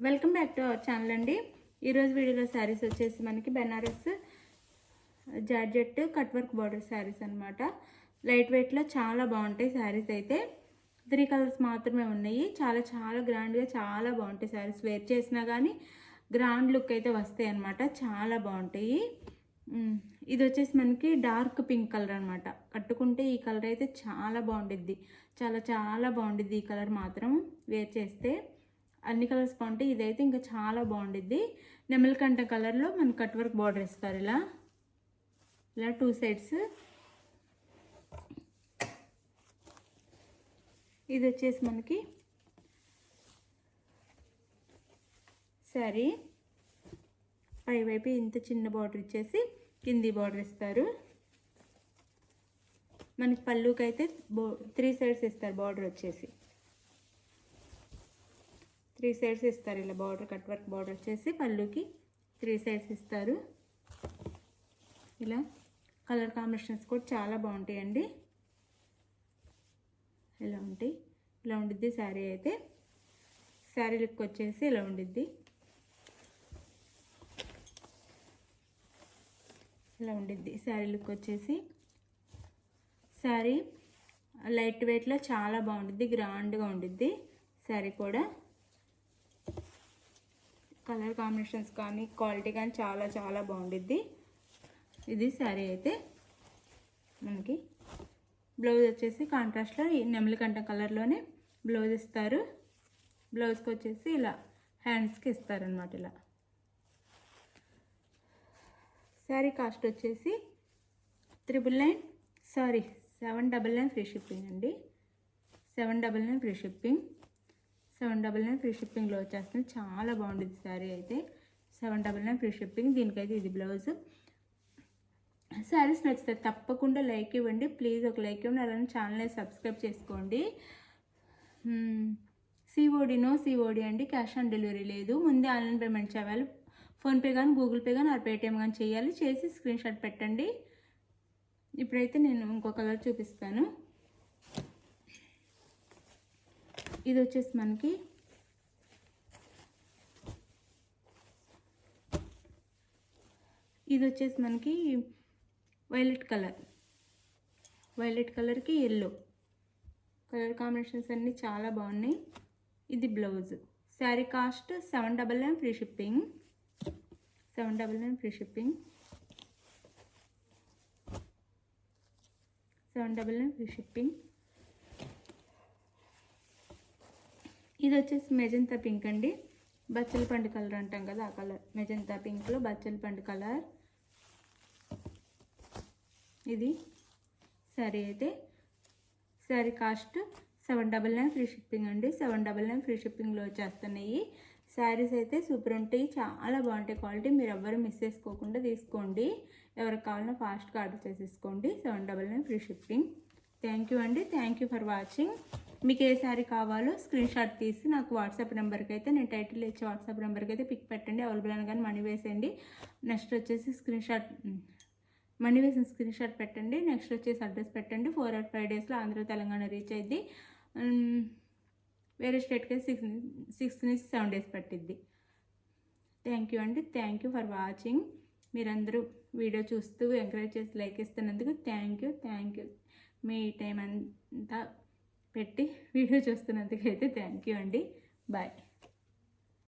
Welcome back to our channel అండి. ఈరోజు వీడియోలో శారీస్ వచ్చేసి మనకి Banaras georgette cut work border saris అనమాట. లైట్ వెయిట్లో చాలా బాగుంటాయి శారీస్. అయితే 3 కలర్స్ మాత్రమే ఉన్నాయి. చాలా చాలా గ్రాండ్గా చాలా బాగుంటాయి శారీస్. వేర్ చేసినా కానీ గ్రాండ్ లుక్ అయితే వస్తాయి అనమాట. చాలా బాగుంటాయి. ఇది వచ్చేసి మనకి డార్క్ పింక్ కలర్ అనమాట. కట్టుకుంటే ఈ కలర్ అయితే చాలా బాగుండిద్ది. చాలా చాలా బాగుండిద్ది ఈ కలర్ మాత్రం వేర్ చేస్తే. అన్ని కలర్స్ బాగుంటాయి. ఇదైతే ఇంకా చాలా బాగుండిద్ది. నెమలికంఠ కలర్లో మన కట్ వర్క్ బార్డర్ ఇస్తారు. ఇలా 2 సైడ్స్. ఇది వచ్చేసి మనకి శారీ పైవైపు ఇంత చిన్న బార్డర్ ఇచ్చేసి కింది బార్డర్ ఇస్తారు. మనకి పళ్ళుకి అయితే 3 సైడ్స్ ఇస్తారు. బార్డర్ వచ్చేసి 3 సైడ్స్ ఇస్తారు. ఇలా బార్డర్ కట్ వర్క్ బార్డర్ వచ్చేసి పళ్ళుకి 3 సైడ్స్ ఇస్తారు. ఇలా కలర్ కాంబినేషన్స్ కూడా చాలా బాగుంటాయండి. ఇలా ఉంటాయి. ఇలా ఉండిద్ది శారీ అయితే. శారీ లుక్ వచ్చేసి ఇలా ఉండిద్ది. ఇలా ఉండిద్ది శారీ లుక్ వచ్చేసి. శారీ లైట్ వెయిట్లో చాలా బాగుండిద్ది. గ్రాండ్గా ఉండిద్ది శారీ కూడా. కలర్ కాంబినేషన్స్ కానీ క్వాలిటీ కానీ చాలా చాలా బాగుండిద్ది. ఇది శారీ అయితే. మనకి బ్లౌజ్ వచ్చేసి కాంట్రాస్ట్లో ఈ నెమలికంఠ కలర్లోనే బ్లౌజ్ ఇస్తారు. బ్లౌజ్కి వచ్చేసి ఇలా హ్యాండ్స్కి ఇస్తారనమాట. ఇలా శారీ కాస్ట్ వచ్చేసి 799 ఫ్రీ షిప్పింగ్ అండి. 799 ఫ్రీ షిప్పింగ్. 799 ఫ్రీ షిప్పింగ్లో వచ్చేస్తుంది. చాలా బాగుంటుంది శారీ అయితే. 799 ఫ్రీ షిప్పింగ్. దీనికైతే ఇది బ్లౌజ్. శారీస్ నచ్చితే తప్పకుండా లైక్ ఇవ్వండి. ప్లీజ్ ఒక లైక్ ఇవ్వండి. అలానే ఛానల్ని సబ్స్క్రైబ్ చేసుకోండి. సిఓడి అండి. క్యాష్ ఆన్ డెలివరీ లేదు. ముందే ఆన్లైన్ పేమెంట్ చేయాలి. ఫోన్పే కానీ గూగుల్ పే కానీ పేటిఎం కానీ చేయాలి. చేసి స్క్రీన్ షాట్ పెట్టండి. ఇప్పుడైతే నేను ఇంకో కలర్ చూపిస్తాను. ఇది వచ్చేసి మనకి వైలెట్ కలర్కి ఎల్లో కలర్ కాంబినేషన్స్ అన్నీ చాలా బాగున్నాయి. ఇది blouse. Sari cost 799 free shipping. 799 free shipping. 799 free shipping. ఇది వచ్చేసి మెజంతా పింక్ అండి. బచ్చల పండు కలర్ అంటాం కదా, ఆ కలర్. మెజంతా పింక్లో బచ్చల పండు కలర్. ఇది శారీ అయితే. శారీ కాస్ట్ 799 ఫ్రీ షిప్పింగ్ అండి. 799 ఫ్రీ షిప్పింగ్లో వచ్చేస్తున్నాయి. శారీస్ అయితే సూపర్ ఉంటాయి. చాలా బాగుంటాయి క్వాలిటీ. మీరు ఎవ్వరూ మిస్ చేసుకోకుండా తీసుకోండి. ఎవరికి కావాలన్నా ఫాస్ట్గా ఆర్డర్ చేసేసుకోండి. 799 ఫ్రీ షిప్పింగ్. థ్యాంక్ యూ అండి. Thank you for watching. మీకు ఏ శారీ కావాలో స్క్రీన్ షాట్ తీసి నాకు వాట్సాప్ నెంబర్కి అయితే, నేను టైటిల్ ఇచ్చే వాట్సాప్ నెంబర్కి అయితే పిక్ పెట్టండి. అవైలబుల్ అనగానే మనీ వేసేయండి. నెక్స్ట్ వచ్చేసి మనీ వేసిన స్క్రీన్ షాట్ పెట్టండి. నెక్స్ట్ వచ్చేసి అడ్రస్ పెట్టండి. 4 or 5 డేస్లో ఆంధ్ర తెలంగాణ రీచ్ అయ్యిద్ది. వేరే స్టేట్కి 6 నుంచి 7 డేస్ పట్టిద్ది. థ్యాంక్ యూ అండి. Thank you for watching. మీరందరూ వీడియో చూస్తూ ఎంకరేజ్ చేసి లైక్ ఇస్తున్నందుకు థ్యాంక్ యూ. మీ టైం అంతా పెట్టి వీడియో చూస్తున్నందుకు అయితే థ్యాంక్ యూ అండి. బాయ్.